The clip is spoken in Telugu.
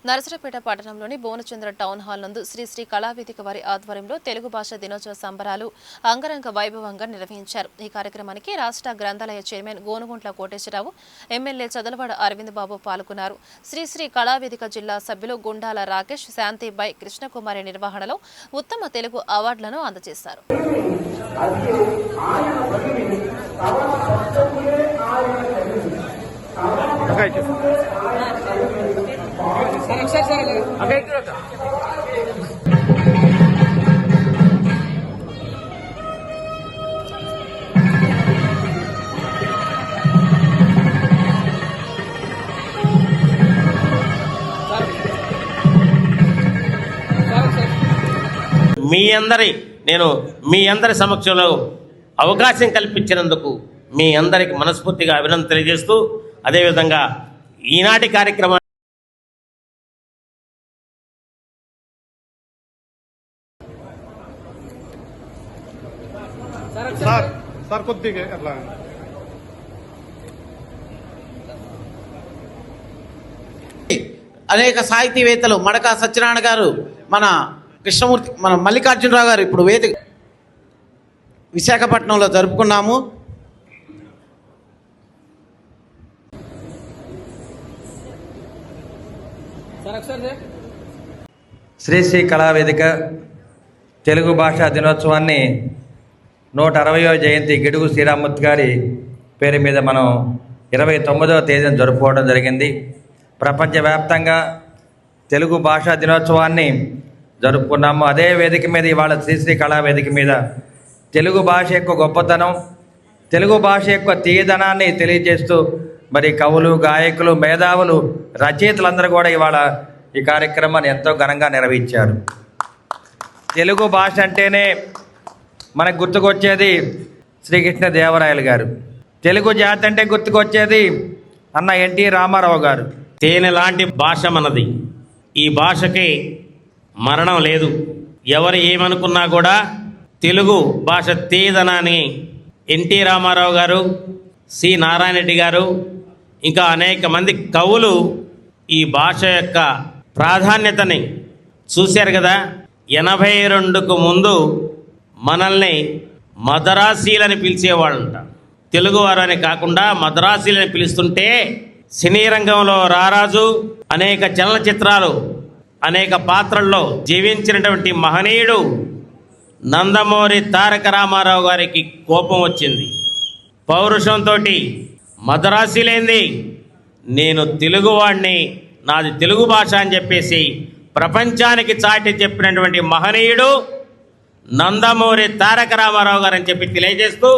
నరసరావుపేట పట్టణంలోని భువనచంద్ర టౌన్ హాల్ నందు శ్రీ శ్రీ కళావేదిక వారి ఆధ్వర్యంలో తెలుగు భాష దినోత్సవ సంబరాలు అంగరంగ వైభవంగా నిర్వహించారు. ఈ కార్యక్రమానికి రాష్ట్ర గ్రంథాలయ చైర్మన్ గోనుగుంట్ల కోటేశ్వరరావు, ఎమ్మెల్యే చదలవాడ అరవింద్ బాబు పాల్గొన్నారు. శ్రీ శ్రీ కళావేదిక జిల్లా సభ్యులు గుండాల రాకేష్, శాంతిబాయ్, కృష్ణకుమారి నిర్వహణలో ఉత్తమ తెలుగు అవార్డులను అందజేశారు. మీ అందరి సమక్షంలో అవకాశం కల్పించినందుకు మీ అందరికి మనస్ఫూర్తిగా అభినందన తెలియజేస్తూ, అదేవిధంగా ఈనాటి కార్యక్రమం అనేక సాహితీవేత్తలు మడక సత్యనారాయణ గారు, మన కృష్ణమూర్తి, మన మల్లికార్జునరావు గారు ఇప్పుడు వేదిక విశాఖపట్నంలో జరుపుకున్నాము. శ్రీ శ్రీ కళావేదిక తెలుగు భాషా దినోత్సవాన్ని 160వ జయంతి గిడుగు శ్రీరామూర్తి గారి పేరు మీద మనం 29వ తేదీన జరుపుకోవడం జరిగింది. ప్రపంచవ్యాప్తంగా తెలుగు భాషా దినోత్సవాన్ని జరుపుకున్నాము. అదే వేదిక మీద ఇవాళ శ్రీ శ్రీ కళావేదిక మీద తెలుగు భాష యొక్క గొప్పతనం, తెలుగు భాష యొక్క తీయదనాన్ని తెలియజేస్తూ మరి కవులు, గాయకులు, మేధావులు, రచయితలందరూ కూడా ఇవాళ ఈ కార్యక్రమాన్ని ఎంతో ఘనంగా నిర్వహించారు. తెలుగు భాష అంటేనే మనకు గుర్తుకొచ్చేది శ్రీకృష్ణదేవరాయలు గారు. తెలుగు జాతి అంటే గుర్తుకొచ్చేది అన్న ఎన్టీ రామారావు గారు. తేనె లాంటి భాష మనది. ఈ భాషకి మరణం లేదు. ఎవరు ఏమనుకున్నా కూడా తెలుగు భాష తీయదనాన్ని ఎన్టీ రామారావు గారు, సి నారాయణ రెడ్డి గారు, ఇంకా అనేక మంది కవులు ఈ భాష యొక్క ప్రాధాన్యతని చూశారు కదా. 82కు ముందు మనల్ని మద్రాసీలని పిలిచేవాళ్ళంట. తెలుగువారు అని కాకుండా మద్రాసీలని పిలుస్తుంటే సినీ రంగంలో రారాజు, అనేక చలనచిత్రాలు, అనేక పాత్రల్లో జీవించినటువంటి మహనీయుడు నందమూరి తారక రామారావు గారికి కోపం వచ్చింది. పౌరుషంతో మద్రాసీలేంది, నేను తెలుగువాడిని, నాది తెలుగు భాష అని చెప్పేసి ప్రపంచానికి చాటి చెప్పినటువంటి మహనీయుడు నందమూరి తారక రామారావు గారు అని చెప్పి తెలియజేస్తూ